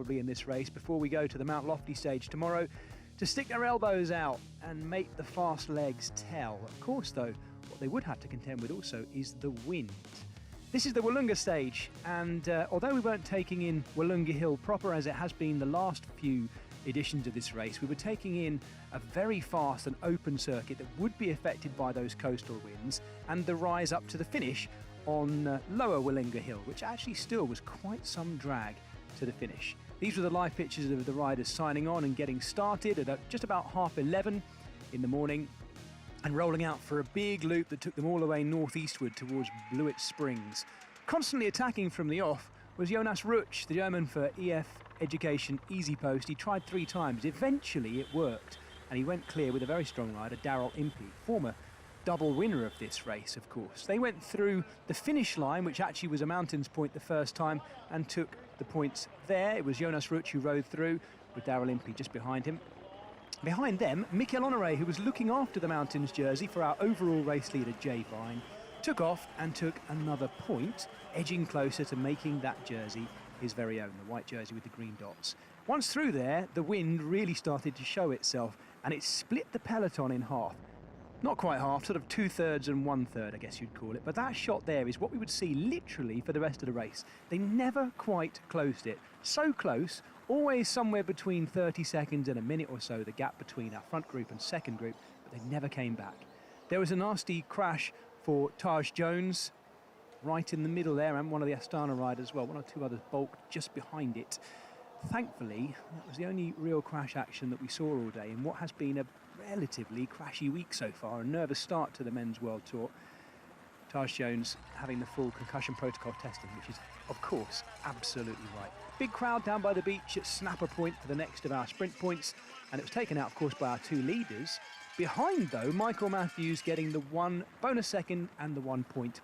probably in this race before we go to the Mount Lofty stage tomorrow to stick their elbows out and make the fast legs tell. Of course, though, what they would have to contend with also is the wind. This is the Willunga stage, and although we weren't taking in Willunga Hill proper as it has been the last few editions of this race, we were taking in a very fast and open circuit that would be affected by those coastal winds and the rise up to the finish on lower Willunga Hill, which actually still was quite some drag to the finish. These were the live pictures of the riders signing on and getting started at just about 11:30 in the morning and rolling out for a big loop that took them all the way northeastward towards Blewett Springs. Constantly attacking from the off was Jonas Rutsch, the German for EF Education Easy Post. He tried 3 times. Eventually it worked, and he went clear with a very strong rider, Daryl Impey, former double winner of this race, of course. They went through the finish line, which actually was a mountains point the first time, and took the points there. It was Jonas Rutsch who rode through, with Daryl Impey just behind him. Behind them, Mikel Honoré, who was looking after the mountains jersey for our overall race leader, Jay Vine, took off and took another point, edging closer to making that jersey his very own, the white jersey with the green dots. Once through there, the wind really started to show itself, and it split the peloton in half. Not quite half, sort of 2/3 and 1/3, I guess you'd call it. But that shot there is what we would see literally for the rest of the race. They never quite closed it. So close, always somewhere between 30 seconds and a minute or so, the gap between our front group and second group, but they never came back. There was a nasty crash for Taj Jones, right in the middle there, and one of the Astana riders as well. 1 or 2 others bulked just behind it. Thankfully, that was the only real crash action that we saw all day in what has been a relatively crashy week so far, a nervous start to the Men's World Tour. Taj Jones having the full concussion protocol testing, which is, of course, absolutely right. Big crowd down by the beach at Snapper Point for the next of our sprint points, and it was taken out, of course, by our 2 leaders. Behind, though, Michael Matthews getting the 1 bonus second and the 1 point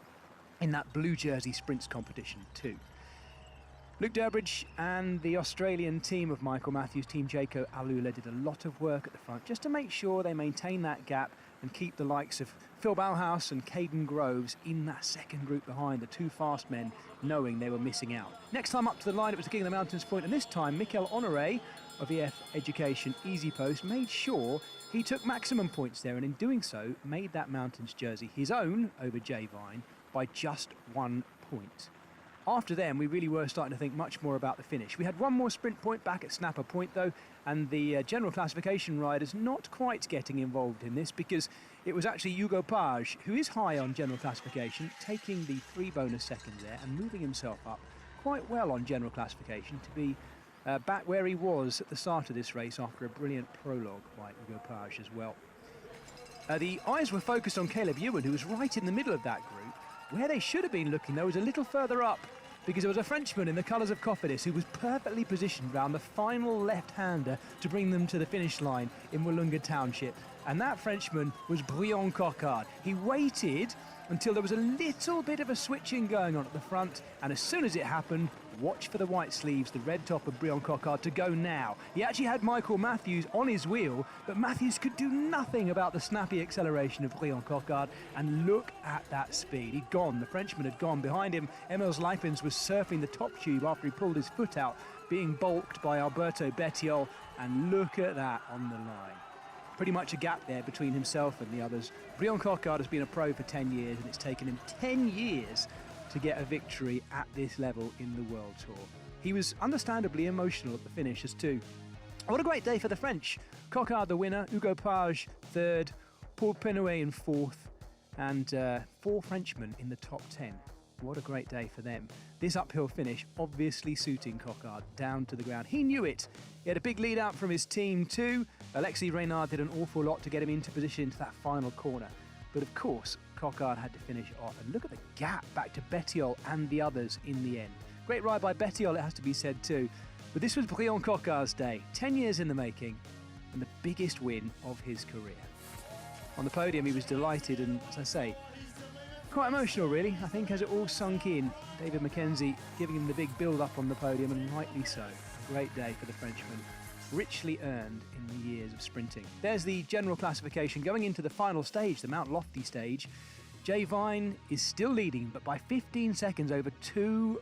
in that blue jersey sprints competition too. Luke Durbridge and the Australian team of Michael Matthews, Team Jaco Alula, did a lot of work at the front just to make sure they maintain that gap and keep the likes of Phil Bauhaus and Caden Groves in that second group behind, the 2 fast men, knowing they were missing out. Next time up to the line, it was the King of the Mountains point, and this time Mikel Honoré of EF Education Easy Post made sure he took maximum points there, and in doing so made that mountains jersey his own over Jay Vine by just 1 point. After then, we really were starting to think much more about the finish. We had 1 more sprint point back at Snapper Point, though, and the general classification riders not quite getting involved in this, because it was actually Hugo Page, who is high on general classification, taking the 3 bonus seconds there and moving himself up quite well on general classification to be back where he was at the start of this race after a brilliant prologue by Hugo Page as well. The eyes were focused on Caleb Ewan, who was right in the middle of that group. Where they should have been looking, though, was a little further up, because there was a Frenchman in the colours of Cofidis who was perfectly positioned round the final left-hander to bring them to the finish line in Willunga Township. And that Frenchman was Brian Coquard. He waited until there was a little bit of a switching going on at the front, and as soon as it happened, watch for the white sleeves, the red top of Brian Coquard, to go now. He actually had Michael Matthews on his wheel, but Matthews could do nothing about the snappy acceleration of Brian Coquard, and look at that speed. He'd gone, the Frenchman had gone. Behind him, Emils Leipens was surfing the top tube after he pulled his foot out, being balked by Alberto Bettiol, and look at that on the line. Pretty much a gap there between himself and the others. Brian Coquard has been a pro for 10 years, and it's taken him 10 years to get a victory at this level in the World Tour. He was understandably emotional at the finish as too. What a great day for the French. Coquard the winner, Hugo Page 3rd, Paul Penouet in 4th, and 4 Frenchmen in the top 10. What a great day for them. This uphill finish obviously suiting Coquard down to the ground. He knew it. He had a big lead out from his team too. Alexis Reynard did an awful lot to get him into position into that final corner. But of course, Coquard had to finish off. And look at the gap back to Bettiol and the others in the end. Great ride by Bettiol, it has to be said too. But this was Brian Coquard's day. 10 years in the making, and the biggest win of his career. On the podium, he was delighted and, as I say, quite emotional really, I think, as it all sunk in. David Mackenzie giving him the big build-up on the podium, and rightly so. A great day for the Frenchman, richly earned in the years of sprinting. There's the general classification going into the final stage, the Mount Lofty stage. Jay Vine is still leading, but by 15 seconds over 2